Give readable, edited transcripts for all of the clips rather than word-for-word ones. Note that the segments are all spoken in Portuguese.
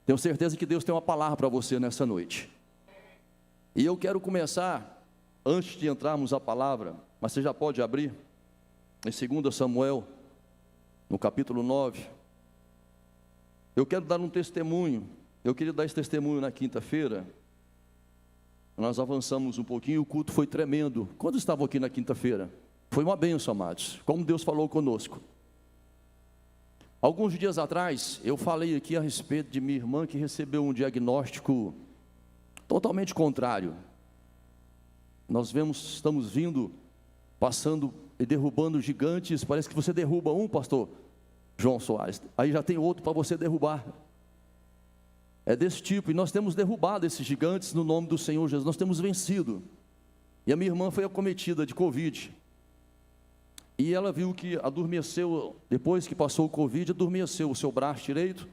Tenho certeza que Deus tem uma palavra para você nessa noite. E eu quero começar, antes de entrarmos a palavra, mas você já pode abrir, em 2 Samuel, no capítulo 9. Eu quero dar um testemunho. Eu queria dar esse testemunho na quinta-feira. Nós avançamos um pouquinho, o culto foi tremendo. Quando estavam aqui na quinta-feira? Foi uma bênção, amados, como Deus falou conosco. Alguns dias atrás, eu falei aqui a respeito de minha irmã que recebeu um diagnóstico totalmente contrário. Nós estamos vindo, passando e derrubando gigantes. Parece que você derruba um, pastor João Soares, aí já tem outro para você derrubar. É desse tipo, e nós temos derrubado esses gigantes no nome do Senhor Jesus, nós temos vencido. E a minha irmã foi acometida de Covid, e ela viu que adormeceu, depois que passou o Covid, adormeceu o seu braço direito,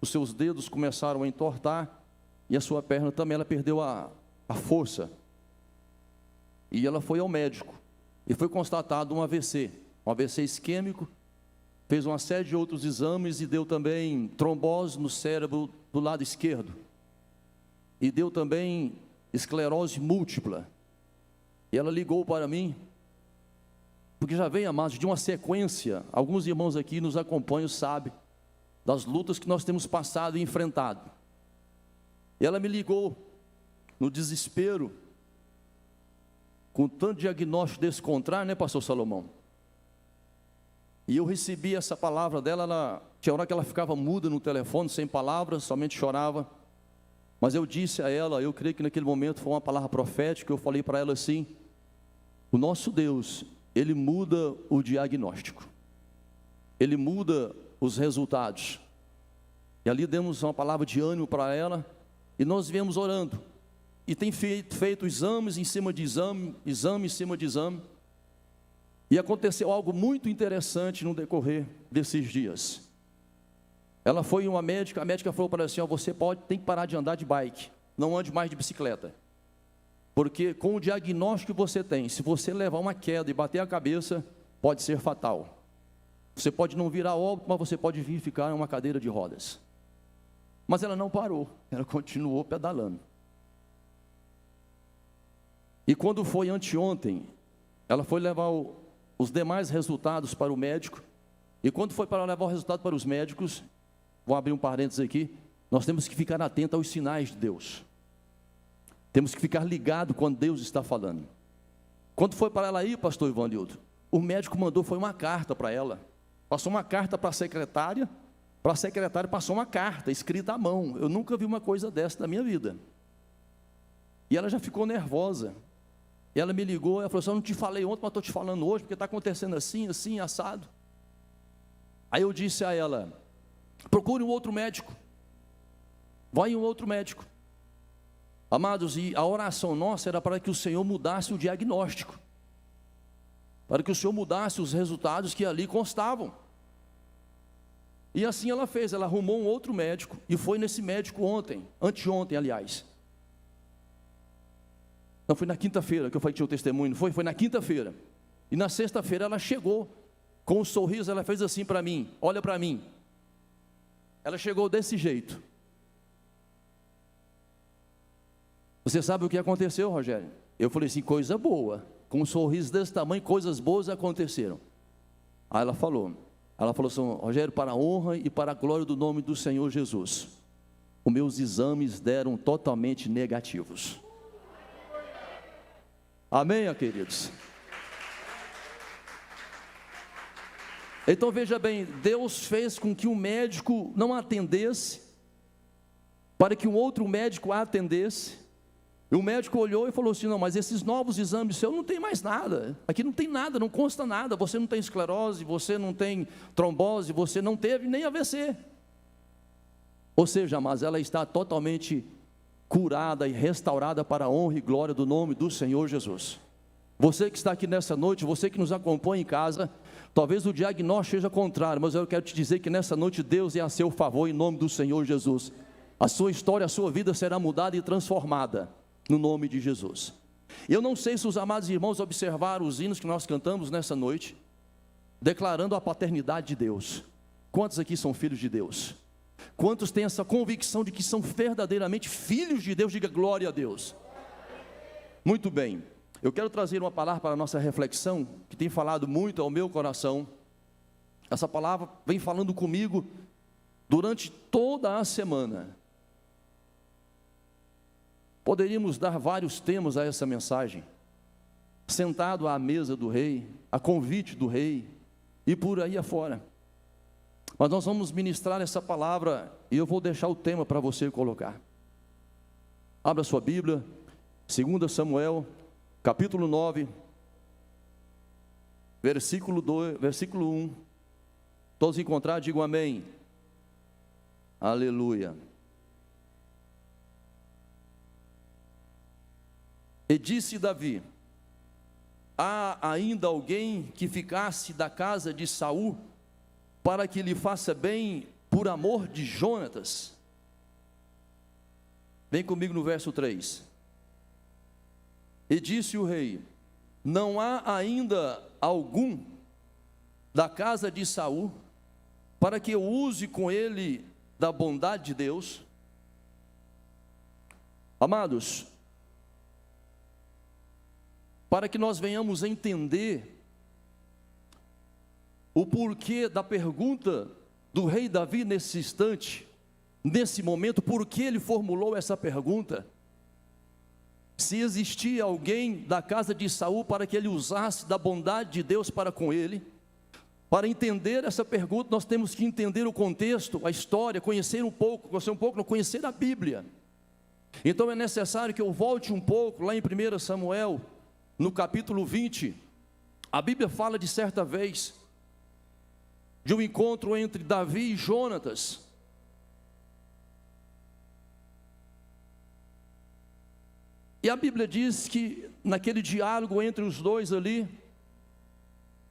os seus dedos começaram a entortar, e a sua perna também, ela perdeu a força. E ela foi ao médico, e foi constatado um AVC isquêmico, fez uma série de outros exames, e deu também trombose no cérebro do lado esquerdo, e deu também esclerose múltipla. E ela ligou para mim, porque já vem, amados, de uma sequência. Alguns irmãos aqui nos acompanham, sabem das lutas que nós temos passado e enfrentado. E ela me ligou no desespero, com tanto diagnóstico desse contrário, né, pastor Salomão? E eu recebi essa palavra dela. Tinha hora que ela ficava muda no telefone, sem palavras, somente chorava. Mas eu disse a ela, eu creio que naquele momento foi uma palavra profética. Eu falei para ela assim: o nosso Deus, Ele muda o diagnóstico, Ele muda os resultados. E ali demos uma palavra de ânimo para ela, e nós viemos orando, e tem feito exames em cima de exame, exame em cima de exame. E aconteceu algo muito interessante no decorrer desses dias. Ela foi em uma médica, a médica falou para ela assim: você tem que parar de andar de bike, não ande mais de bicicleta, porque com o diagnóstico que você tem, se você levar uma queda e bater a cabeça, pode ser fatal. Você pode não virar óbito, mas você pode vir ficar em uma cadeira de rodas. Mas ela não parou, ela continuou pedalando. E quando foi anteontem, ela foi levar os demais resultados para o médico. E quando foi para levar o resultado para os médicos, vou abrir um parênteses aqui, nós temos que ficar atentos aos sinais de Deus. Temos que ficar ligado quando Deus está falando. Quando foi para ela ir, pastor Ivanildo, o médico mandou, foi uma carta para ela. Passou uma carta para a secretária passou uma carta escrita à mão. Eu nunca vi uma coisa dessa na minha vida. E ela já ficou nervosa. E ela me ligou, ela falou assim: eu não te falei ontem, mas estou te falando hoje, porque está acontecendo assim, assim, assado. Aí eu disse a ela: procure um outro médico, vai em um outro médico. Amados, e a oração nossa era para que o Senhor mudasse o diagnóstico, para que o Senhor mudasse os resultados que ali constavam. E assim ela fez, ela arrumou um outro médico, e foi nesse médico anteontem, aliás. Não, foi na quinta-feira que eu falei que tinha o testemunho, não foi? Foi na quinta-feira. E na sexta-feira ela chegou com um sorriso, ela fez assim para mim: olha para mim. Ela chegou desse jeito. Você sabe o que aconteceu, Rogério? Eu falei assim: coisa boa. Com um sorriso desse tamanho, coisas boas aconteceram. Aí ela falou assim: Rogério, para a honra e para a glória do nome do Senhor Jesus, os meus exames deram totalmente negativos. Amém, queridos? Então veja bem, Deus fez com que um médico não atendesse, para que um outro médico a atendesse. E o médico olhou e falou assim: não, mas esses novos exames seus não tem mais nada, aqui não tem nada, não consta nada, você não tem esclerose, você não tem trombose, você não teve nem AVC. Ou seja, mas ela está totalmente curada e restaurada para a honra e glória do nome do Senhor Jesus. Você que está aqui nessa noite, você que nos acompanha em casa, talvez o diagnóstico seja contrário, mas eu quero te dizer que nessa noite Deus é a seu favor em nome do Senhor Jesus. A sua história, a sua vida será mudada e transformada no nome de Jesus. Eu não sei se os amados irmãos observaram os hinos que nós cantamos nessa noite, declarando a paternidade de Deus. Quantos aqui são filhos de Deus? Quantos têm essa convicção de que são verdadeiramente filhos de Deus? Diga glória a Deus. Muito bem, eu quero trazer uma palavra para a nossa reflexão, que tem falado muito ao meu coração. Essa palavra vem falando comigo durante toda a semana. Poderíamos dar vários temas a essa mensagem. Sentado à mesa do rei, a convite do rei, e por aí afora. Mas nós vamos ministrar essa palavra, e eu vou deixar o tema para você colocar. Abra sua Bíblia, 2 Samuel, capítulo 9, versículo 1. Todos encontraram, digam amém. Aleluia. E disse Davi: há ainda alguém que ficasse da casa de Saul, para que lhe faça bem por amor de Jonatas? Vem comigo no verso 3. E disse o rei: não há ainda algum da casa de Saul, para que eu use com ele da bondade de Deus? Amados, para que nós venhamos a entender o porquê da pergunta do rei Davi nesse instante, nesse momento, por que ele formulou essa pergunta, se existia alguém da casa de Saul para que ele usasse da bondade de Deus para com ele. Para entender essa pergunta, nós temos que entender o contexto, a história, conhecer um pouco, conhecer a Bíblia. Então é necessário que eu volte um pouco lá em 1 Samuel, no capítulo 20, a Bíblia fala de certa vez, de um encontro entre Davi e Jonatas. E a Bíblia diz que naquele diálogo entre os dois ali,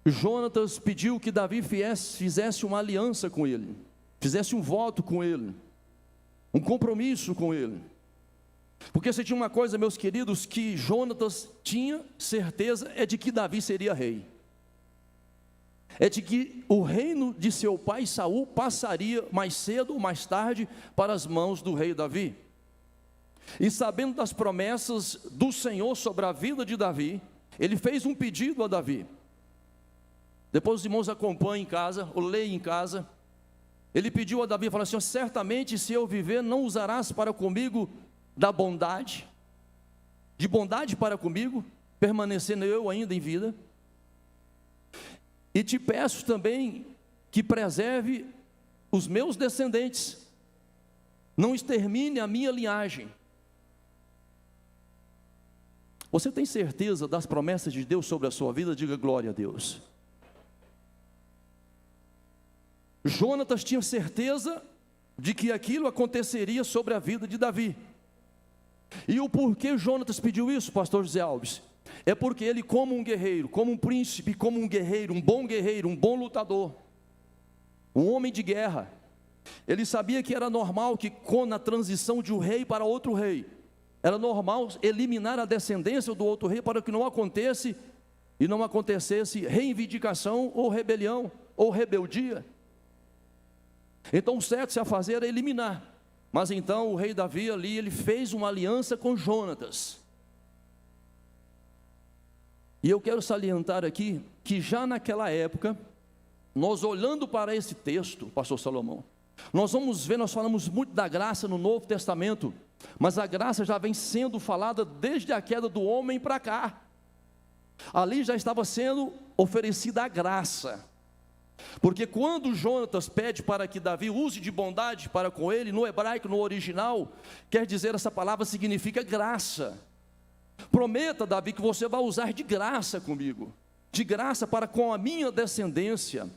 Jonatas pediu que Davi fizesse uma aliança com ele, fizesse um voto com ele, um compromisso com ele. Porque se tinha uma coisa, meus queridos, que Jonatas tinha certeza, é de que Davi seria rei. É de que o reino de seu pai Saul passaria mais cedo ou mais tarde para as mãos do rei Davi. E sabendo das promessas do Senhor sobre a vida de Davi, ele fez um pedido a Davi. Depois os irmãos acompanhem em casa, ou leem em casa. Ele pediu a Davi, falou assim: certamente se eu viver, não usarás para comigo da bondade, de bondade para comigo, permanecendo eu ainda em vida. E te peço também que preserve os meus descendentes, não extermine a minha linhagem. Você tem certeza das promessas de Deus sobre a sua vida? Diga glória a Deus. Jonatas tinha certeza de que aquilo aconteceria sobre a vida de Davi. E o porquê Jonatas pediu isso, pastor José Alves? É porque ele, como um guerreiro, como um príncipe, como um guerreiro, um bom lutador, um homem de guerra, ele sabia que era normal que na transição de um rei para outro rei, era normal eliminar a descendência do outro rei para que não acontecesse reivindicação ou rebelião ou rebeldia. Então o certo a fazer era eliminar. Mas então o rei Davi ali, ele fez uma aliança com Jonatas. E eu quero salientar aqui, que já naquela época, nós olhando para esse texto, pastor Salomão, nós vamos ver, nós falamos muito da graça no Novo Testamento, mas a graça já vem sendo falada desde a queda do homem para cá. Ali já estava sendo oferecida a graça. Porque quando Jonatas pede para que Davi use de bondade para com ele, no hebraico, no original, quer dizer, essa palavra significa graça. Prometa, Davi, que você vai usar de graça comigo, de graça para com a minha descendência.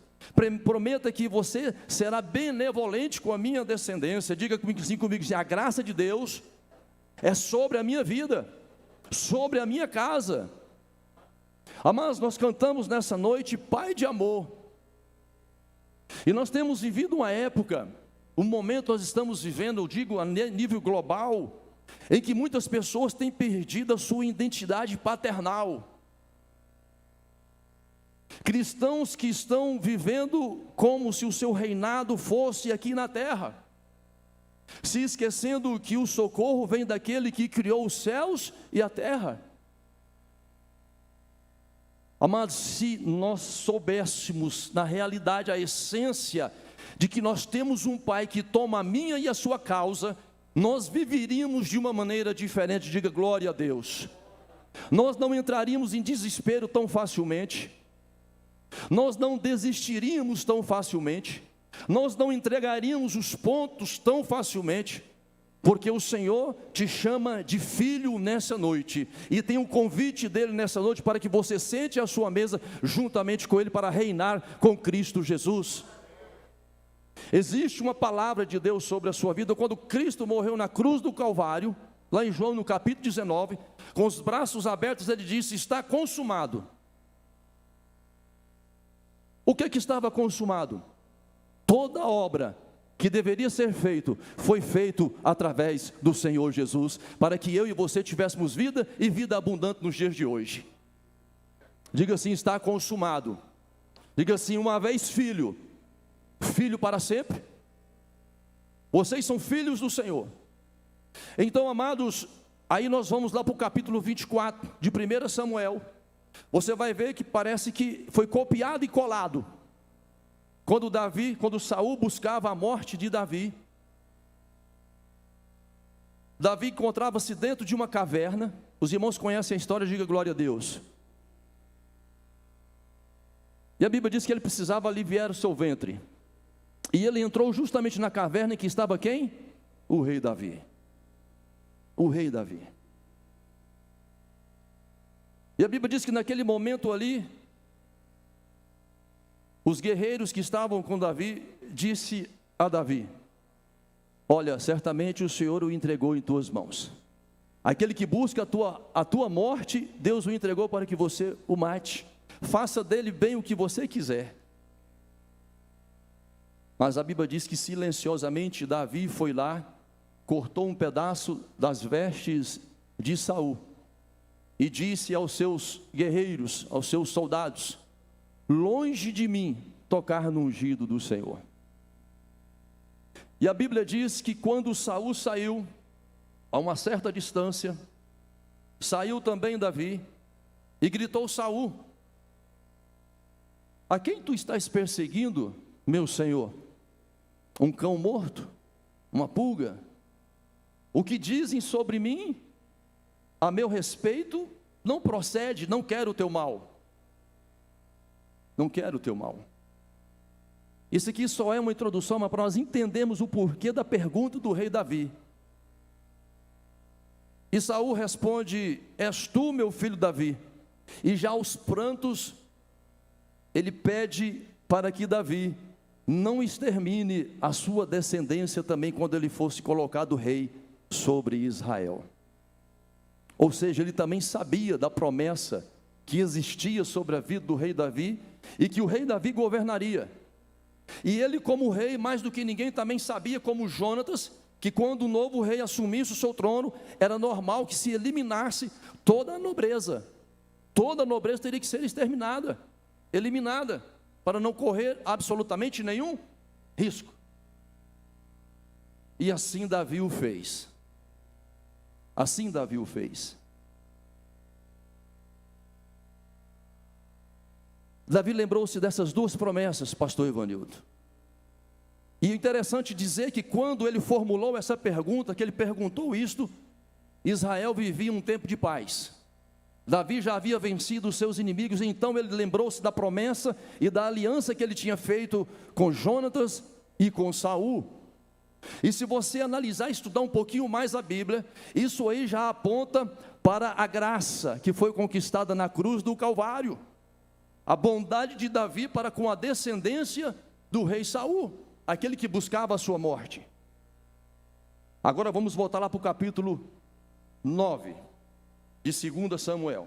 Prometa que você será benevolente com a minha descendência. Diga comigo assim, a graça de Deus é sobre a minha vida, sobre a minha casa. Amados, nós cantamos nessa noite Pai de amor. E nós temos vivido uma época, um momento nós estamos vivendo, eu digo a nível global, em que muitas pessoas têm perdido a sua identidade paternal. Cristãos que estão vivendo como se o seu reinado fosse aqui na terra. se esquecendo que o socorro vem daquele que criou os céus e a terra. Amados, se nós soubéssemos na realidade a essência de que nós temos um Pai que toma a minha e a sua causa, nós viveríamos de uma maneira diferente. Diga glória a Deus. Nós não entraríamos em desespero tão facilmente, nós não desistiríamos tão facilmente, nós não entregaríamos os pontos tão facilmente, porque o Senhor te chama de filho nessa noite, e tem um convite dele nessa noite para que você sente à sua mesa juntamente com ele para reinar com Cristo Jesus. Existe uma palavra de Deus sobre a sua vida. Quando Cristo morreu na cruz do Calvário, lá em João no capítulo 19, com os braços abertos, ele disse: está consumado. O que estava consumado? Toda obra que deveria ser feito, foi feito através do Senhor Jesus, para que eu e você tivéssemos vida e vida abundante nos dias de hoje. Diga assim: está consumado. Diga assim: uma vez filho, filho para sempre. Vocês são filhos do Senhor. Então, amados, aí nós vamos lá para o capítulo 24 de 1 Samuel. Você vai ver que parece que foi copiado e colado. Quando Saul buscava a morte de Davi, Davi encontrava-se dentro de uma caverna. Os irmãos conhecem a história, diga glória a Deus. E a Bíblia diz que ele precisava aliviar o seu ventre. E ele entrou justamente na caverna em que estava quem? O rei Davi. O rei Davi. E a Bíblia diz que naquele momento ali, os guerreiros que estavam com Davi, disse a Davi: olha, certamente o Senhor o entregou em tuas mãos. Aquele que busca a tua morte, Deus o entregou para que você o mate. Faça dele bem o que você quiser. Mas a Bíblia diz que silenciosamente Davi foi lá, cortou um pedaço das vestes de Saul e disse aos seus guerreiros, aos seus soldados: longe de mim tocar no ungido do Senhor. E a Bíblia diz que quando Saul saiu, a uma certa distância, saiu também Davi e gritou: Saul, a quem tu estás perseguindo, meu senhor? Um cão morto? Uma pulga? O que dizem sobre mim, a meu respeito, não procede. Não quero o teu mal. Não quero o teu mal. Isso aqui só é uma introdução, mas para nós entendermos o porquê da pergunta do rei Davi. E Saul responde: és tu, meu filho Davi? E já aos prantos, ele pede para que Davi não extermine a sua descendência também, quando ele fosse colocado rei sobre Israel. Ou seja, ele também sabia da promessa que existia sobre a vida do rei Davi, e que o rei Davi governaria. E ele, como rei, mais do que ninguém, também sabia, como Jonatas, que quando o novo rei assumisse o seu trono, era normal que se eliminasse toda a nobreza. Toda a nobreza teria que ser exterminada, eliminada, para não correr absolutamente nenhum risco. E assim Davi o fez. Assim Davi o fez. Davi lembrou-se dessas duas promessas, pastor Ivanildo. E é interessante dizer que quando ele formulou essa pergunta, que ele perguntou isto, Israel vivia um tempo de paz. Davi já havia vencido os seus inimigos, então ele lembrou-se da promessa e da aliança que ele tinha feito com Jonatas e com Saul. E se você analisar, estudar um pouquinho mais a Bíblia, isso aí já aponta para a graça que foi conquistada na cruz do Calvário. A bondade de Davi para com a descendência do rei Saul, aquele que buscava a sua morte. Agora vamos voltar lá para o capítulo 9 de 2 Samuel.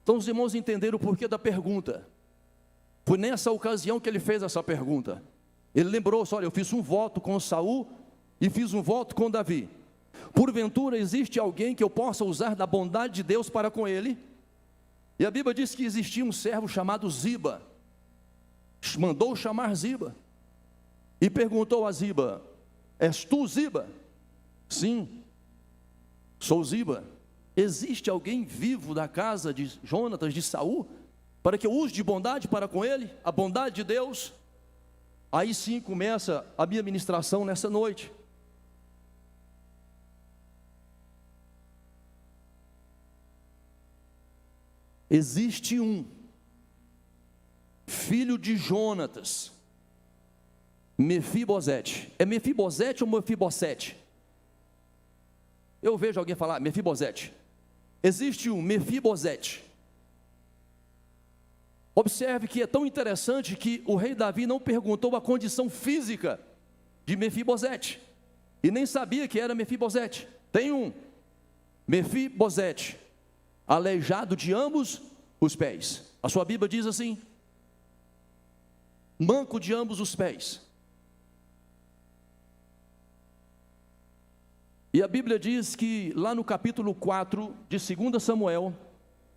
Então os irmãos entenderam o porquê da pergunta. Foi nessa ocasião que ele fez essa pergunta. Ele lembrou-se: olha, eu fiz um voto com Saul e fiz um voto com Davi. Porventura existe alguém que eu possa usar da bondade de Deus para com ele? E a Bíblia diz que existia um servo chamado Ziba. mandou chamar Ziba e perguntou a Ziba: és tu Ziba? Sim, sou Ziba. Existe alguém vivo da casa de Jonatas, de Saul, para que eu use de bondade para com ele, a bondade de Deus? Aí sim começa a minha ministração nessa noite. Existe um filho de Jonatas, Mefibosete. É Mefibosete ou Mefibosete? Eu vejo alguém falar Mefibosete. Existe um Mefibosete. Observe que é tão interessante que o rei Davi não perguntou a condição física de Mefibosete, e nem sabia que era Mefibosete. Tem um Mefibosete, aleijado de ambos os pés. A sua Bíblia diz assim: manco de ambos os pés. E a Bíblia diz que lá no capítulo 4 de 2 Samuel,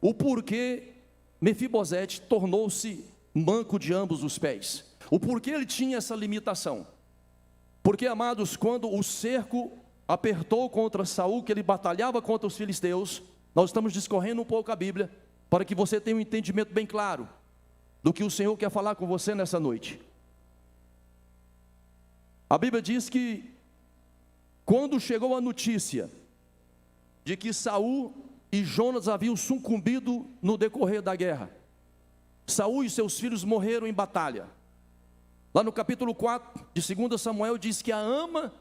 o porquê Mefibosete tornou-se manco de ambos os pés. O porquê ele tinha essa limitação. Porque, amados, quando o cerco apertou contra Saul, que ele batalhava contra os filisteus, nós estamos discorrendo um pouco a Bíblia, para que você tenha um entendimento bem claro do que o Senhor quer falar com você nessa noite. A Bíblia diz que quando chegou a notícia de que Saul e Jonas haviam sucumbido no decorrer da guerra, Saul e seus filhos morreram em batalha. Lá no capítulo 4 de 2 Samuel diz que a ama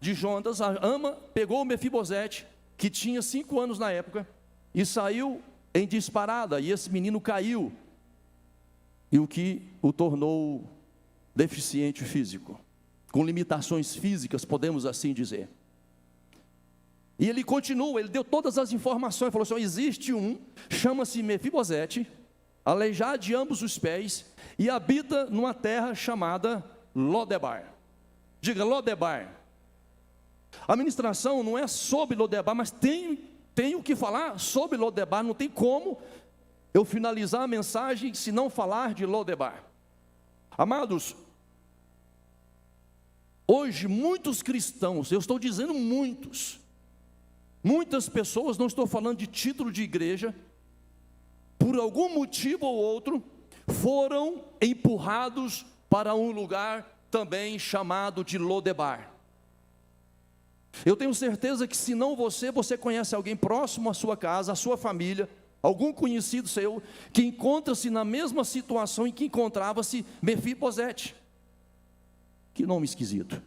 de Jonas, a ama, pegou o Mefibosete, que tinha 5 anos na época, e saiu em disparada, e esse menino caiu, e o que o tornou deficiente físico, com limitações físicas, podemos assim dizer. E ele continua, ele deu todas as informações, falou assim: existe um, chama-se Mefibosete, aleijado de ambos os pés, e habita numa terra chamada Lodebar. Diga Lodebar. A ministração não é sobre Lodebar, mas tem o que falar sobre Lodebar. Não tem como eu finalizar a mensagem se não falar de Lodebar. Amados, hoje muitos cristãos, eu estou dizendo muitas pessoas, não estou falando de título de igreja, por algum motivo ou outro, foram empurrados para um lugar também chamado de Lodebar. Eu tenho certeza que se não você conhece alguém próximo à sua casa, à sua família, algum conhecido seu, que encontra-se na mesma situação em que encontrava-se Mefibosete. Que nome esquisito.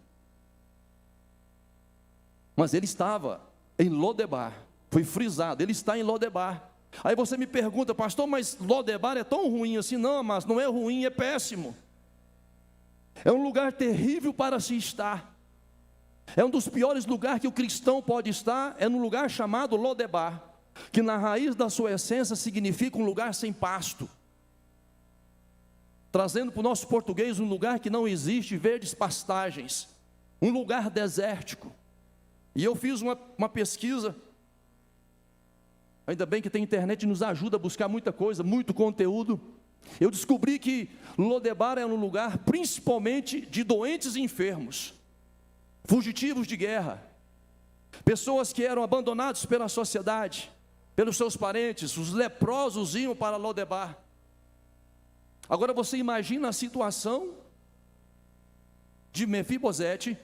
Mas ele estava em Lodebar, foi frisado, ele está em Lodebar. Aí você me pergunta: pastor, mas Lodebar é tão ruim assim? Não, mas não é ruim, é péssimo. É um lugar terrível para se estar. É um dos piores lugares que o cristão pode estar, é num lugar chamado Lodebar, que na raiz da sua essência significa um lugar sem pasto. Trazendo para o nosso português, um lugar que não existe verdes pastagens, um lugar desértico. E eu fiz uma pesquisa, ainda bem que tem internet, nos ajuda a buscar muita coisa, muito conteúdo. Eu descobri que Lodebar é um lugar principalmente de doentes e enfermos, fugitivos de guerra, pessoas que eram abandonados pela sociedade, pelos seus parentes. Os leprosos iam para Lodebar. Agora você imagina a situação de Mefibosete,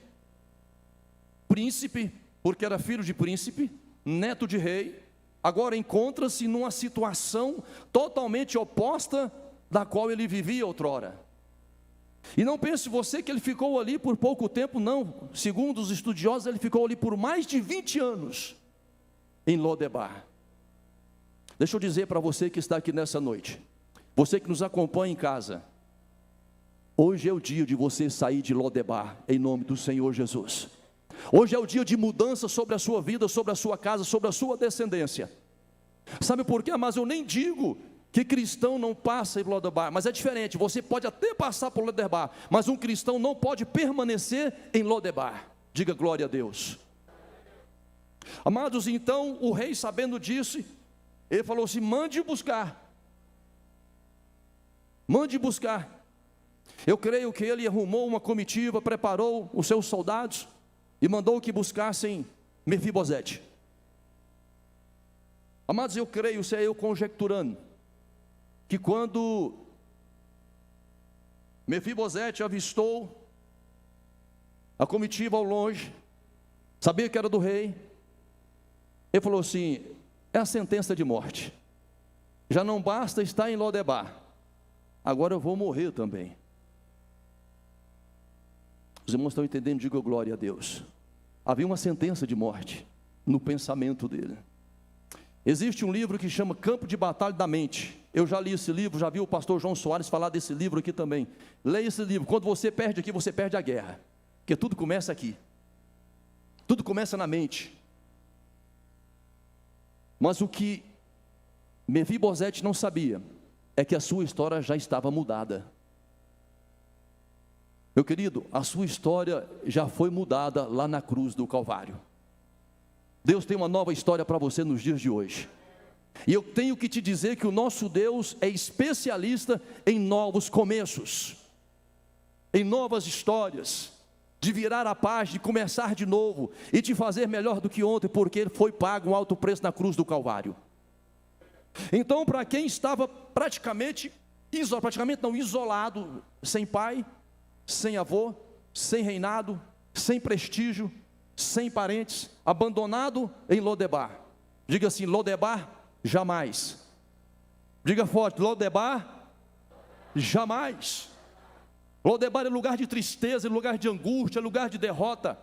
príncipe, porque era filho de príncipe, neto de rei, agora encontra-se numa situação totalmente oposta da qual ele vivia outrora. E não pense você que ele ficou ali por pouco tempo, não. Segundo os estudiosos, ele ficou ali por mais de 20 anos, em Lodebar. Deixa eu dizer para você que está aqui nessa noite, você que nos acompanha em casa, hoje é o dia de você sair de Lodebar, em nome do Senhor Jesus. Hoje é o dia de mudança sobre a sua vida, sobre a sua casa, sobre a sua descendência. Sabe por quê? Mas eu nem digo que cristão não passa em Lodebar, mas é diferente. Você pode até passar por Lodebar, mas um cristão não pode permanecer em Lodebar. Diga glória a Deus. Amados, então o rei, sabendo disso, ele falou assim: mande buscar Eu creio que ele arrumou uma comitiva, preparou os seus soldados e mandou que buscassem Mefibosete. Amados, eu creio, isso é eu conjecturando, que quando Mefibosete avistou a comitiva ao longe, sabia que era do rei, ele falou assim: é a sentença de morte, já não basta estar em Lodebar, agora eu vou morrer também. Os irmãos estão entendendo? Diga glória a Deus. Havia uma sentença de morte no pensamento dele. Existe um livro que chama Campo de Batalha da Mente. Eu já li esse livro, já vi o pastor João Soares falar desse livro aqui também. Leia esse livro. Quando você perde aqui, você perde a guerra, porque tudo começa aqui, tudo começa na mente. Mas o que Mefibosete não sabia é que a sua história já estava mudada. Meu querido, a sua história já foi mudada lá na cruz do Calvário. Deus tem uma nova história para você nos dias de hoje. E eu tenho que te dizer que o nosso Deus é especialista em novos começos, em novas histórias, de virar a página, de começar de novo e te fazer melhor do que ontem, porque foi pago um alto preço na cruz do Calvário. Então, para quem estava praticamente isolado, sem pai, sem avô, sem reinado, sem prestígio, sem parentes, abandonado em Lodebar. Diga assim: Lodebar, jamais. Diga forte: Lodebar, jamais. Lodebar é lugar de tristeza, é lugar de angústia, é lugar de derrota.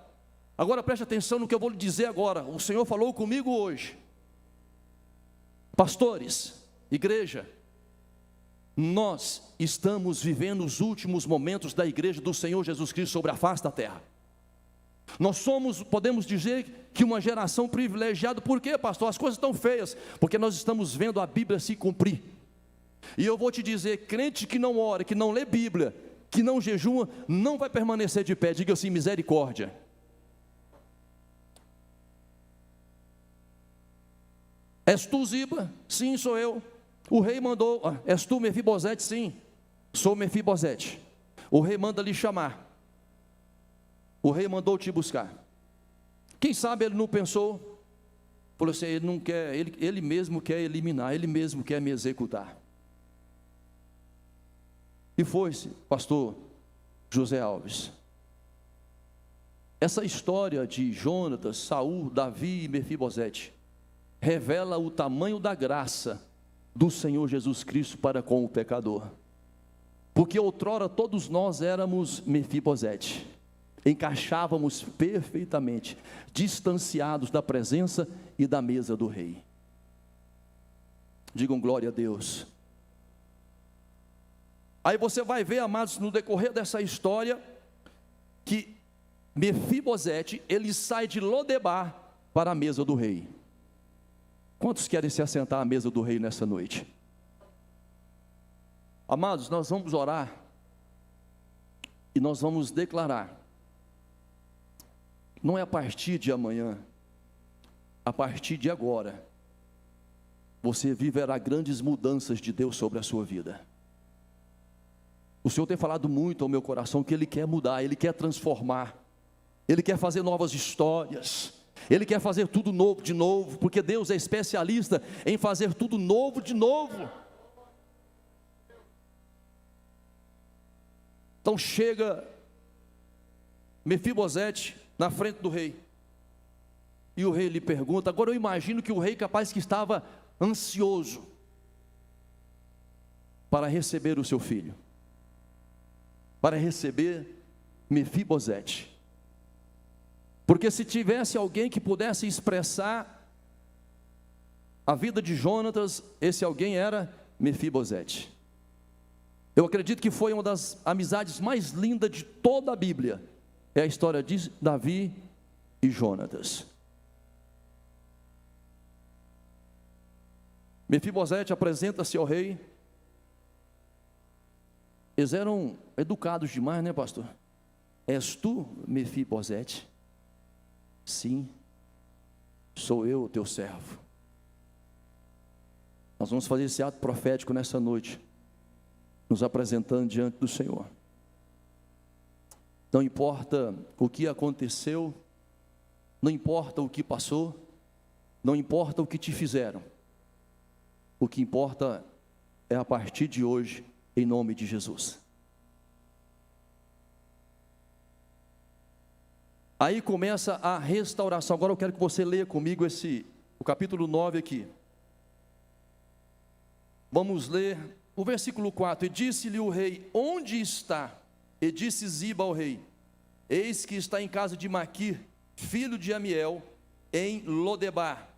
Agora preste atenção no que eu vou lhe dizer agora. O Senhor falou comigo hoje. Pastores, igreja, nós estamos vivendo os últimos momentos da igreja do Senhor Jesus Cristo sobre a face da terra. Nós somos, podemos dizer, que uma geração privilegiada. Por quê, pastor? As coisas estão feias, porque nós estamos vendo a Bíblia se cumprir. E eu vou te dizer, crente que não ora, que não lê Bíblia, que não jejuma, não vai permanecer de pé. Diga assim: misericórdia. És tu, Ziba? Sim, sou eu. O rei mandou. És tu, Mefibosete? Sim, sou Mefibosete. O rei manda lhe chamar. O rei mandou te buscar. Quem sabe ele não pensou, falou assim: ele não quer, ele mesmo quer eliminar, ele mesmo quer me executar. E foi-se, pastor José Alves. Essa história de Jonatas, Saul, Davi e Mefibosete revela o tamanho da graça do Senhor Jesus Cristo para com o pecador. Porque outrora todos nós éramos Mefibosete, encaixávamos perfeitamente, distanciados da presença e da mesa do rei. Digam glória a Deus. Aí você vai ver, amados, no decorrer dessa história, que Mefibosete, ele sai de Lodebar para a mesa do rei. Quantos querem se assentar à mesa do rei nessa noite? Amados, nós vamos orar e nós vamos declarar. Não é a partir de amanhã, a partir de agora, você viverá grandes mudanças de Deus sobre a sua vida. O Senhor tem falado muito ao meu coração que Ele quer mudar, Ele quer transformar, Ele quer fazer novas histórias, Ele quer fazer tudo novo de novo, porque Deus é especialista em fazer tudo novo de novo. Então chega Mefibosete na frente do rei, e o rei lhe pergunta. Agora eu imagino que o rei capaz que estava ansioso para receber o seu filho, para receber Mefibosete, porque se tivesse alguém que pudesse expressar a vida de Jonatas, esse alguém era Mefibosete. Eu acredito que foi uma das amizades mais lindas de toda a Bíblia, é a história de Davi e Jonatas. Mefibosete apresenta-se ao rei. Eles eram educados demais, né, pastor? És tu, Mefibosete? Sim, sou eu, o teu servo. Nós vamos fazer esse ato profético nessa noite, nos apresentando diante do Senhor. Não importa o que aconteceu, não importa o que passou, não importa o que te fizeram. O que importa é a partir de hoje, em nome de Jesus. Aí começa a restauração. Agora eu quero que você leia comigo o capítulo 9 aqui. Vamos ler o versículo 4. E disse-lhe o rei: onde está? E disse Ziba ao rei: eis que está em casa de Maquir, filho de Amiel, em Lodebar.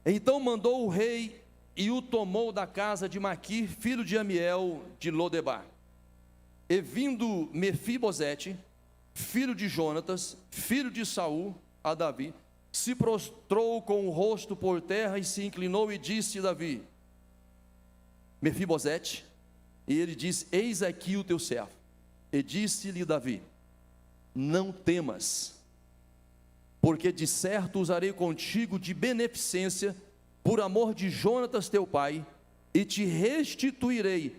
Então mandou o rei e o tomou da casa de Maquir, filho de Amiel, de Lodebar. E vindo Mefibosete, filho de Jonatas, filho de Saul, a Davi, se prostrou com o rosto por terra e se inclinou e disse a Davi: Mefibosete. E ele disse: eis aqui o teu servo. E disse-lhe Davi: não temas, porque de certo usarei contigo de beneficência, por amor de Jonatas teu pai, e te restituirei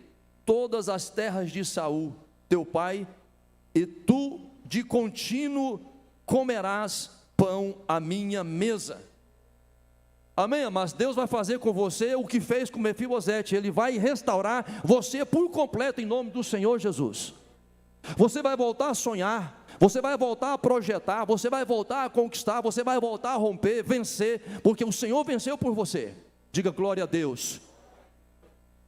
todas as terras de Saul teu pai, e tu de contínuo comerás pão à minha mesa. Amém, mas Deus vai fazer com você o que fez com Mefibosete. Ele vai restaurar você por completo em nome do Senhor Jesus. Você vai voltar a sonhar, você vai voltar a projetar, você vai voltar a conquistar, você vai voltar a romper, vencer, porque o Senhor venceu por você. Diga glória a Deus.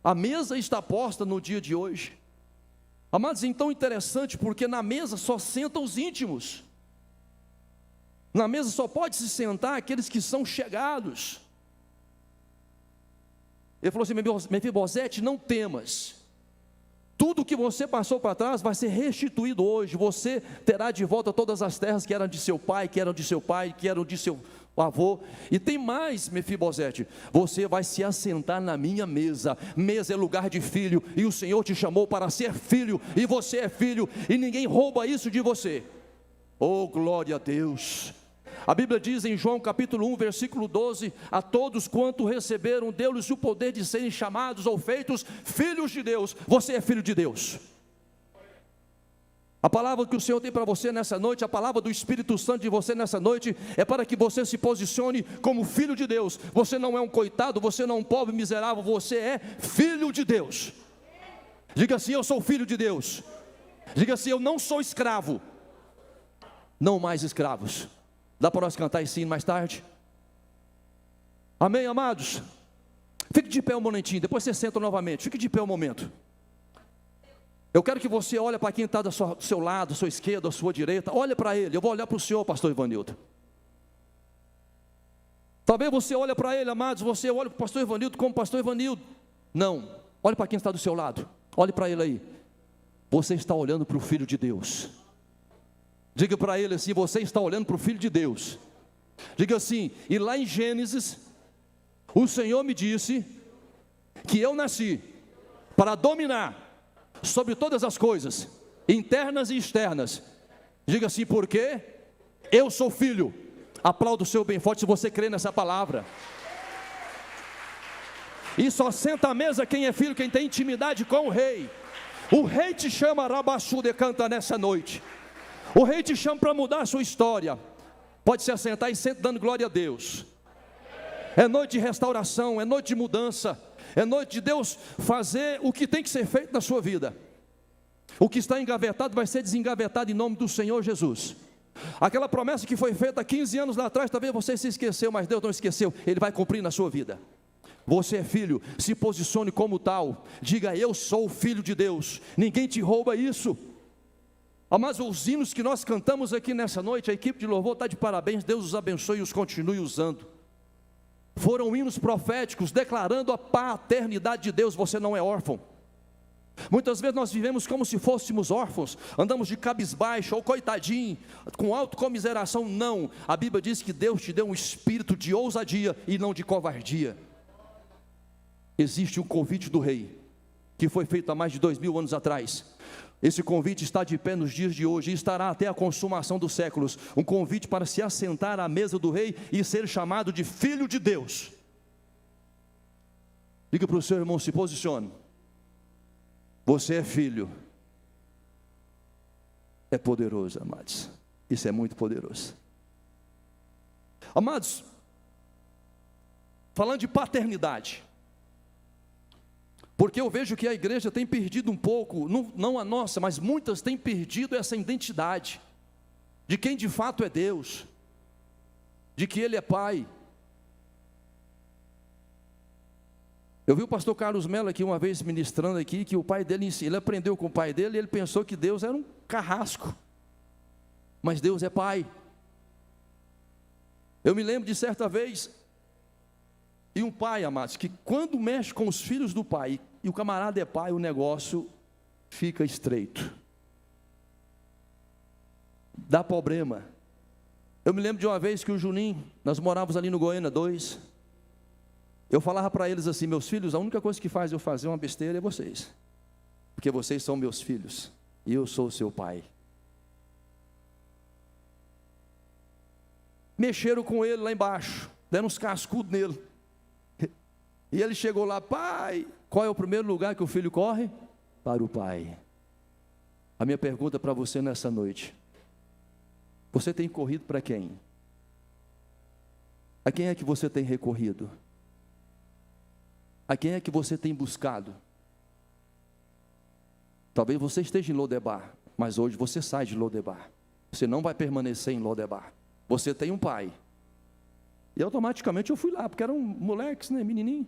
A mesa está posta no dia de hoje. Amados, então interessante, porque na mesa só sentam os íntimos. Na mesa só pode se sentar aqueles que são chegados. Ele falou assim: Mefibosete, não temas. Tudo que você passou para trás vai ser restituído hoje. Você terá de volta todas as terras que eram de seu pai, que eram de seu pai, que eram de seu avô. E tem mais, Mefibosete, você vai se assentar na minha mesa. Mesa é lugar de filho, e o Senhor te chamou para ser filho, e você é filho, e ninguém rouba isso de você. Oh, glória a Deus. A Bíblia diz em João capítulo 1, versículo 12: a todos quanto receberam, deu-lhes o poder de serem chamados ou feitos filhos de Deus. Você é filho de Deus. A palavra que o Senhor tem para você nessa noite, a palavra do Espírito Santo de você nessa noite, é para que você se posicione como filho de Deus. Você não é um coitado, você não é um pobre miserável, você é filho de Deus. Diga assim: eu sou filho de Deus. Diga assim: eu não sou escravo. Não mais escravos. Dá para nós cantar esse hino mais tarde? Amém, amados? Fique de pé um momentinho, depois você senta novamente. Fique de pé um momento. Eu quero que você olhe para quem está do seu lado, à sua esquerda, à sua direita. Olhe para ele. Eu vou olhar para o senhor, pastor Ivanildo. Talvez você olhe para ele, amados. Você olha para o pastor Ivanildo como pastor Ivanildo. Não, olhe para quem está do seu lado. Olhe para ele aí. Você está olhando para o Filho de Deus. Diga para ele assim: você está olhando para o Filho de Deus. Diga assim: e lá em Gênesis, o Senhor me disse que eu nasci para dominar sobre todas as coisas, internas e externas. Diga assim: porque eu sou filho. Aplauda o seu bem forte se você crê nessa palavra. E só senta à mesa quem é filho, quem tem intimidade com o rei. O rei te chama, Rabassude, canta nessa noite. O rei te chama para mudar a sua história. Pode se assentar e senta dando glória a Deus. É noite de restauração, é noite de mudança, é noite de Deus fazer o que tem que ser feito na sua vida. O que está engavetado vai ser desengavetado em nome do Senhor Jesus. Aquela promessa que foi feita há 15 anos lá atrás, talvez você se esqueceu, mas Deus não esqueceu. Ele vai cumprir na sua vida. Você é filho, se posicione como tal. Diga: eu sou filho de Deus. Ninguém te rouba isso. Mas os hinos que nós cantamos aqui nessa noite, a equipe de louvor está de parabéns. Deus os abençoe e os continue usando. Foram hinos proféticos declarando a paternidade de Deus. Você não é órfão. Muitas vezes nós vivemos como se fôssemos órfãos, andamos de cabisbaixo ou coitadinho, com autocomiseração. Não, a Bíblia diz que Deus te deu um espírito de ousadia e não de covardia. Existe um convite do rei, que foi feito há mais de 2000 anos atrás. Esse convite está de pé nos dias de hoje e estará até a consumação dos séculos. Um convite para se assentar à mesa do rei e ser chamado de filho de Deus. Diga para o seu irmão: se posicione. Você é filho. é poderoso, amados. Isso é muito poderoso. Amados, falando de paternidade, porque eu vejo que a igreja tem perdido um pouco, não a nossa, mas muitas têm perdido essa identidade de quem de fato é Deus, de que Ele é Pai. Eu vi o pastor Carlos Mello aqui uma vez ministrando aqui, que o pai dele, ele aprendeu com o pai dele, e ele pensou que Deus era um carrasco, mas Deus é Pai. Eu me lembro de certa vez, e um pai, amados, que quando mexe com os filhos do pai, e o camarada é pai, o negócio fica estreito, dá problema. Eu me lembro de uma vez que o Juninho, nós morávamos ali no Goiânia 2, eu falava para eles assim: meus filhos, a única coisa que faz eu fazer uma besteira é vocês, porque vocês são meus filhos, e eu sou o seu pai. Mexeram com ele lá embaixo, deram uns cascudos nele, e ele chegou lá: pai, qual é o primeiro lugar que o filho corre? Para o pai. A minha pergunta para você nessa noite: você tem corrido para quem? A quem é que você tem recorrido? A quem é que você tem buscado? Talvez você esteja em Lodebar, mas hoje você sai de Lodebar, você não vai permanecer em Lodebar. Você tem um pai, e automaticamente eu fui lá, porque eram moleques, né, menininho.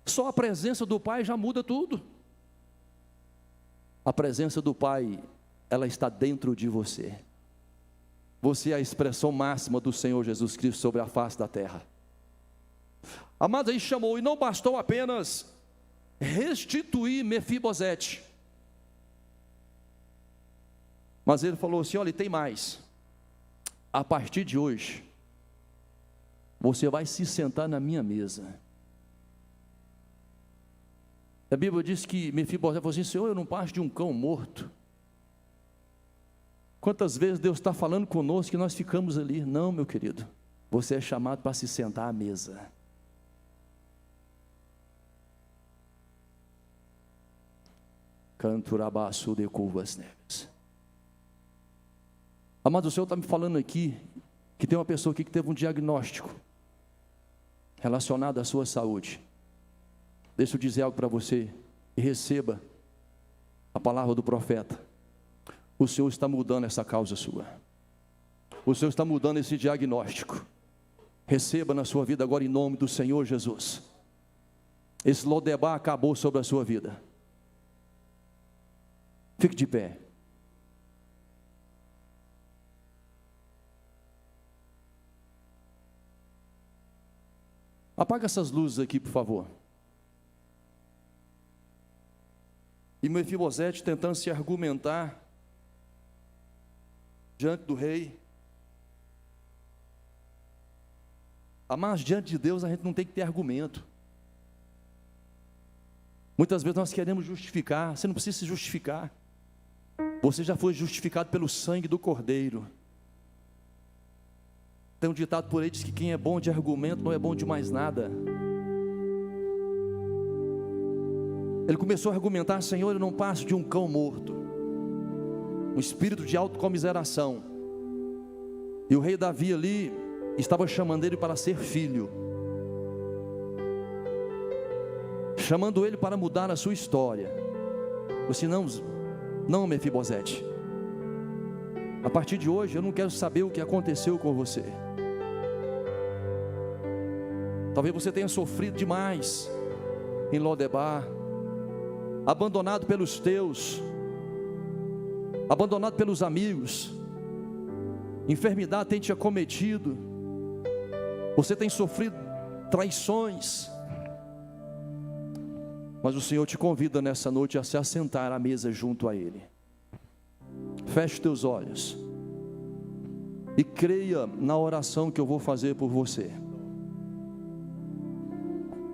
Só a presença do pai já muda tudo. A presença do pai, ela está dentro de você. Você é a expressão máxima do Senhor Jesus Cristo sobre a face da terra. Amados, aí chamou, e não bastou apenas restituir Mefibosete, mas ele falou assim: olha, tem mais. A partir de hoje, você vai se sentar na minha mesa. A Bíblia diz que Mefibosete falou assim: Senhor, eu não passo de um cão morto. Quantas vezes Deus está falando conosco que nós ficamos ali? Não, meu querido, você é chamado para se sentar à mesa. Canturabaçu de curvas neves. Amado, o Senhor está me falando aqui que tem uma pessoa aqui que teve um diagnóstico relacionado à sua saúde. Deixa eu dizer algo para você, e receba a palavra do profeta. O Senhor está mudando essa causa sua. O Senhor está mudando esse diagnóstico. Receba na sua vida agora em nome do Senhor Jesus. Esse Lodebar acabou sobre a sua vida. Fique de pé. Apaga essas luzes aqui, por favor. E Mefibosete tentando se argumentar diante do rei. Mas diante de Deus a gente não tem que ter argumento. Muitas vezes nós queremos justificar. Você não precisa se justificar. Você já foi justificado pelo sangue do Cordeiro. Tem um ditado por aí, diz que quem é bom de argumento não é bom de mais nada. Ele começou a argumentar: Senhor, eu não passo de um cão morto. Um espírito de autocomiseração. E o rei Davi ali estava chamando ele para ser filho, chamando ele para mudar a sua história. Você não, Mefibosete, a partir de hoje eu não quero saber o que aconteceu com você. Talvez você tenha sofrido demais em Lodebar, abandonado pelos teus, abandonado pelos amigos, enfermidade tem te acometido, você tem sofrido traições, mas o Senhor te convida nessa noite a se assentar à mesa junto a Ele. Feche teus olhos e creia na oração que eu vou fazer por você.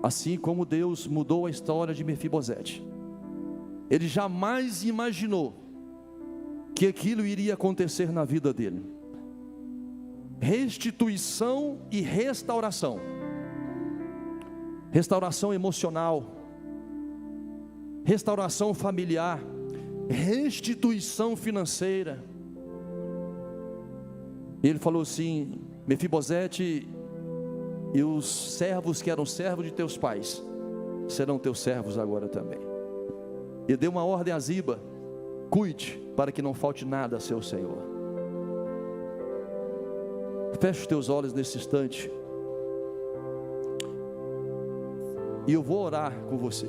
Assim como Deus mudou a história de Mefibosete, ele jamais imaginou que aquilo iria acontecer na vida dele. Restituição e restauração. Restauração emocional, restauração familiar, restituição financeira, E ele falou assim: Mefibosete, e os servos que eram servos de teus pais serão teus servos agora também. E deu uma ordem a Ziba: cuide para que não falte nada a seu Senhor. Feche os teus olhos nesse instante, e eu vou orar com você.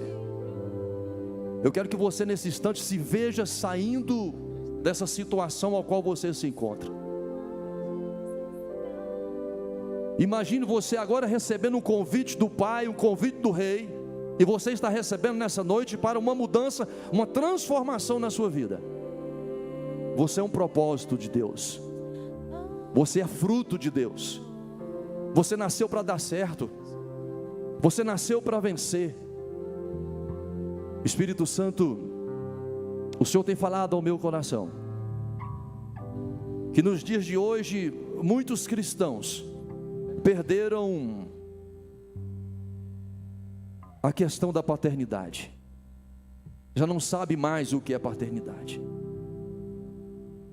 Eu quero que você nesse instante se veja saindo dessa situação ao qual você se encontra. Imagine você agora recebendo um convite do Pai, um convite do Rei, e você está recebendo nessa noite para uma mudança, uma transformação na sua vida. Você é um propósito de Deus, você é fruto de Deus, você nasceu para dar certo, você nasceu para vencer. Espírito Santo, o Senhor tem falado ao meu coração, que nos dias de hoje, muitos cristãos perderam a questão da paternidade, já não sabe mais o que é paternidade.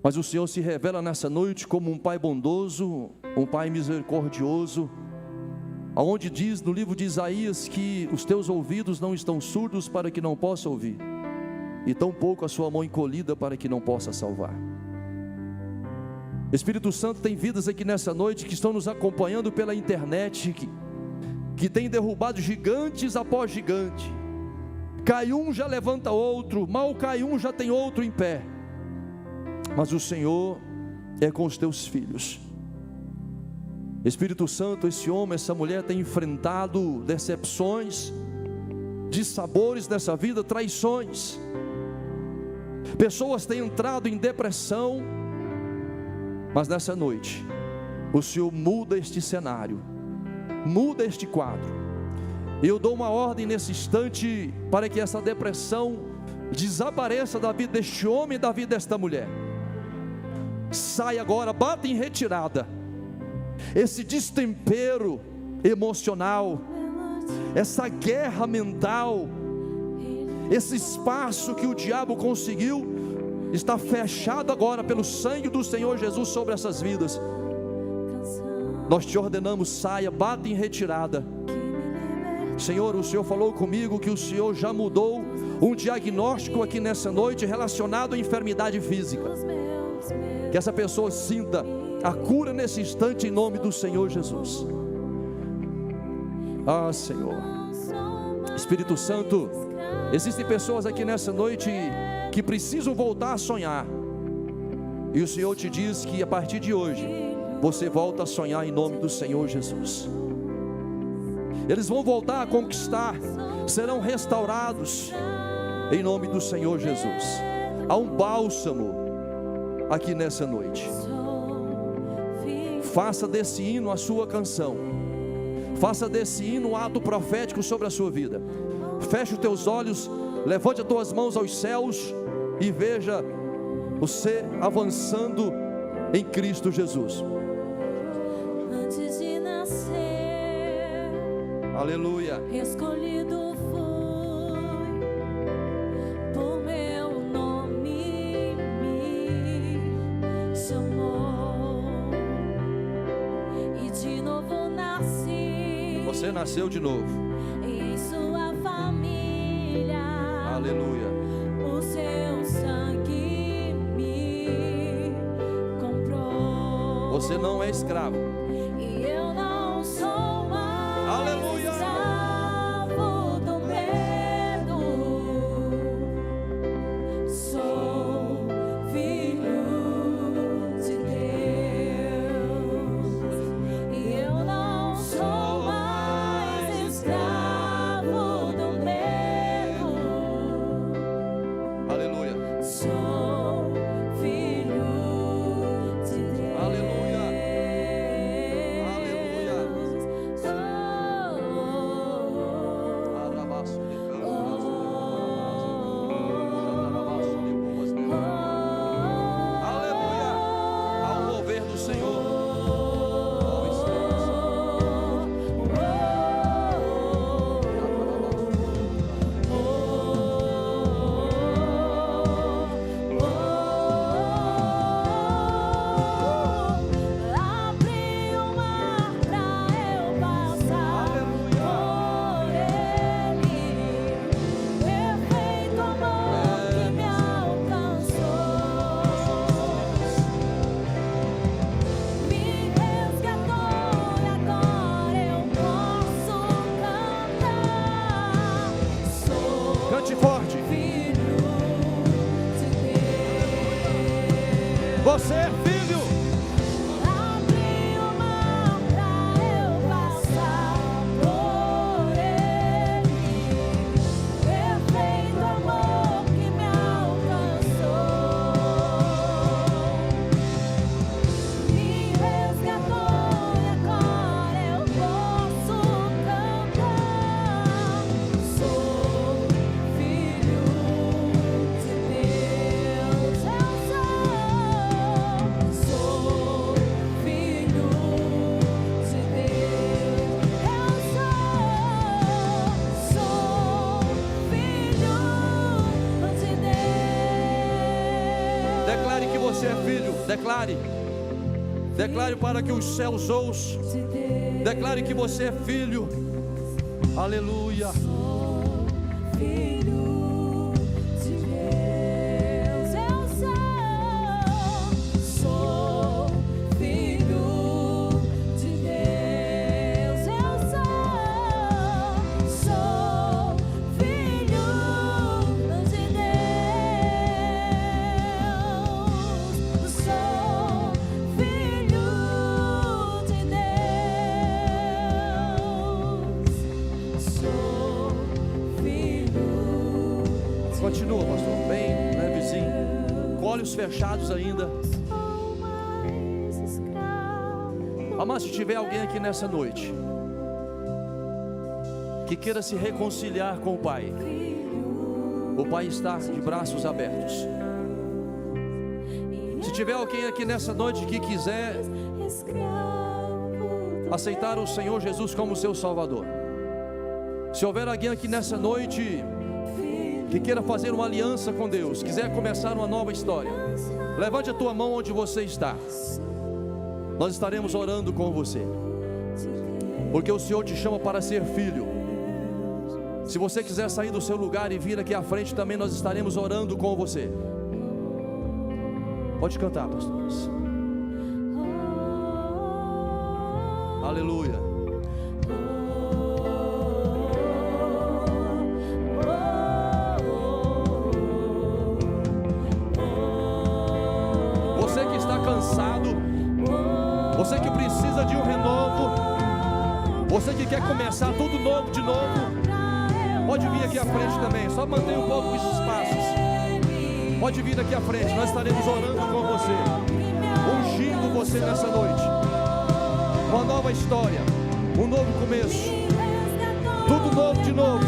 Mas o Senhor se revela nessa noite como um Pai bondoso, um Pai misericordioso, aonde diz no livro de Isaías que os teus ouvidos não estão surdos para que não possa ouvir, e tampouco a sua mão encolhida para que não possa salvar. Espírito Santo, tem vidas aqui nessa noite que estão nos acompanhando pela internet, que tem derrubado gigantes após gigante. Cai um, já levanta outro, mal cai um, já tem outro em pé. Mas o Senhor é com os teus filhos. Espírito Santo, esse homem, essa mulher tem enfrentado decepções, dissabores nessa vida, traições. Pessoas têm entrado em depressão, mas nessa noite o Senhor muda este cenário, muda este quadro. Eu dou uma ordem nesse instante para que essa depressão desapareça da vida deste homem e da vida desta mulher. Sai agora, bata em retirada esse destempero emocional, essa guerra mental, esse espaço que o diabo conseguiu, está fechado agora pelo sangue do Senhor Jesus sobre essas vidas. Nós te ordenamos, saia, bata em retirada. Senhor, o Senhor falou comigo que o Senhor já mudou um diagnóstico aqui nessa noite relacionado à enfermidade física. Que essa pessoa sinta a cura nesse instante em nome do Senhor Jesus. Ah, Senhor, Espírito Santo, existem pessoas aqui nessa noite que precisam voltar a sonhar, e o Senhor te diz que a partir de hoje você volta a sonhar em nome do Senhor Jesus. Eles vão voltar a conquistar, serão restaurados em nome do Senhor Jesus. Há um bálsamo aqui nessa noite. Faça desse hino a sua canção, faça desse hino um ato profético sobre a sua vida. Feche os teus olhos, levante as tuas mãos aos céus e veja você avançando em Cristo Jesus. Antes de nascer, Aleluia. escolhido fui, por meu nome me chamou, e de novo nasci. Você nasceu de novo. Em sua família. Aleluia. O seu sangue me comprou. Você não é escravo. E eu não sou mais Aleluia. escravo do medo. Sou filho de Deus. E eu não sou mais escravo do medo. Aleluia. Sou filho de Deus. Aleluia. Você é filho. Abri o mar pra eu passar por ele. Perfeito amor que me alcançou, me resgatou e agora eu posso cantar. Sou filho de Deus, sou filho de Deus, sou filho de Deus. Declare que você é filho. Declare para que os céus ouçam. Declare que você é filho. Aleluia. Sou filho de Deus, eu sou filho de Deus, eu sou filho de Deus, sou filho de Deus, sou filho. Continua, pastor. Bem levezinho. Com olhos fechados ainda. Sou mais escravo. Amado, se tiver alguém aqui nessa noite que queira se reconciliar com o Pai está de braços abertos. Se tiver alguém aqui nessa noite que quiser aceitar o Senhor Jesus como seu Salvador, se houver alguém aqui nessa noite que queira fazer uma aliança com Deus, quiser começar uma nova história, levante a tua mão onde você está. Nós estaremos orando com você, porque o Senhor te chama para ser filho. Se você quiser sair do seu lugar e vir aqui à frente também, nós estaremos orando com você. Pode cantar, pastores. Aleluia. Você que está cansado, você que precisa de um renovo, você que quer começar tudo novo de novo, pode vir aqui à frente também. Só mantenha um pouco os espaços. Pode vir aqui à frente. Nós estaremos orando com você, ungindo você nessa noite. Uma nova história, um novo começo, tudo novo de novo.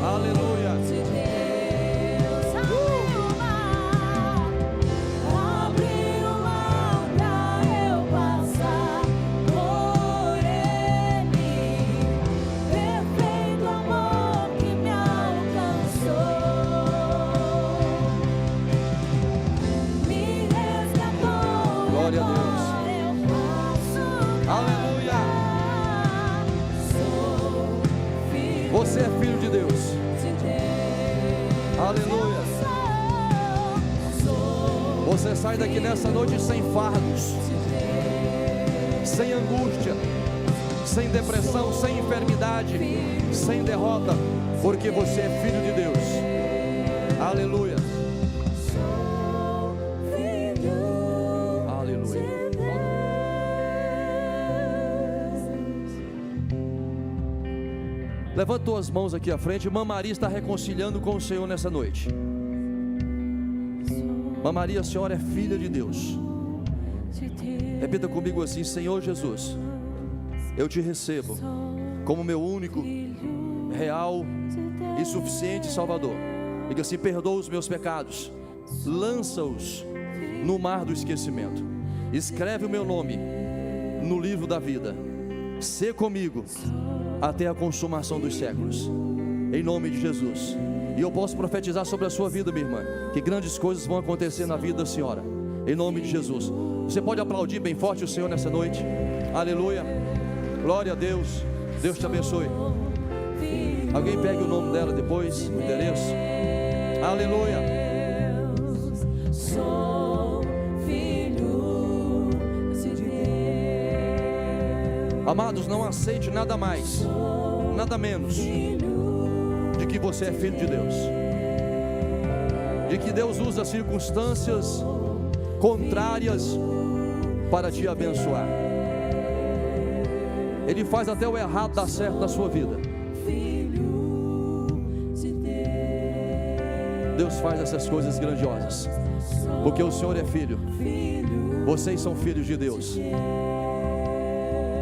Aleluia. Abri o mar pra eu passar por ele. Perfeito amor que me alcançou, me resgatou. Glória a Deus. Agora eu posso Aleluia. Sou filho Você é filho de Deus. de Deus. Aleluia. Sou Você sai daqui nessa noite sem fardos, sem angústia, sem depressão, sem enfermidade, sem derrota, porque você é filho de Deus. Aleluia. filho Aleluia. de Deus. Levanta tuas mãos aqui à frente. Irmã Maria está reconciliando com o Senhor nessa noite. Irmã Maria, a senhora é filha de Deus. Repita comigo assim: Senhor Jesus, eu te recebo como meu único, real e suficiente Salvador. Diga assim: perdoa os meus pecados, lança-os no mar do esquecimento, escreve o meu nome no livro da vida, sê comigo até a consumação dos séculos, em nome de Jesus. E eu posso profetizar sobre a sua vida, minha irmã, que grandes coisas vão acontecer na vida da senhora, em nome de Jesus. Você pode aplaudir bem forte o Senhor nessa noite. Aleluia, glória a Deus. Deus te abençoe. Alguém pegue o nome dela depois, o endereço. Aleluia. Sou filho de Deus. Amados, não aceite nada mais, nada menos de que você é filho de Deus, de que Deus usa circunstâncias contrárias para te abençoar. Ele faz até o errado dar certo na sua vida. Deus faz essas coisas grandiosas, porque o Senhor é filho. Vocês são filhos de Deus.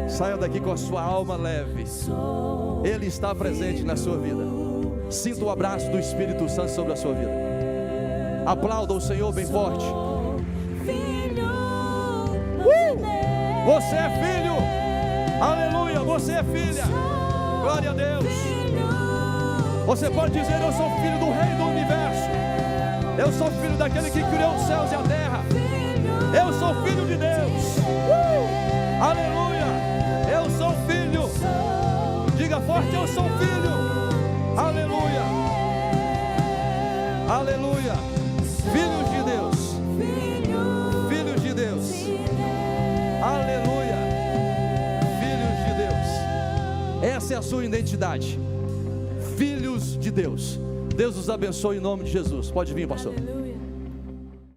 Saia daqui com a sua alma leve. Ele está presente na sua vida. Sinta o abraço do Espírito Santo sobre a sua vida. Aplauda o Senhor bem forte. Você é filho. Aleluia, você é filha. Glória a Deus. Você pode dizer: eu sou filho do Rei do Universo. Eu sou filho daquele que criou os céus e a terra. Eu sou filho de Deus. Aleluia. Eu sou filho. Diga forte: eu sou filho. Aleluia. Aleluia. Filhos de Deus. Filhos de Deus. Aleluia. Filhos de Deus. Essa é a sua identidade. Filhos de Deus. Deus os abençoe em nome de Jesus. Pode vir, pastor.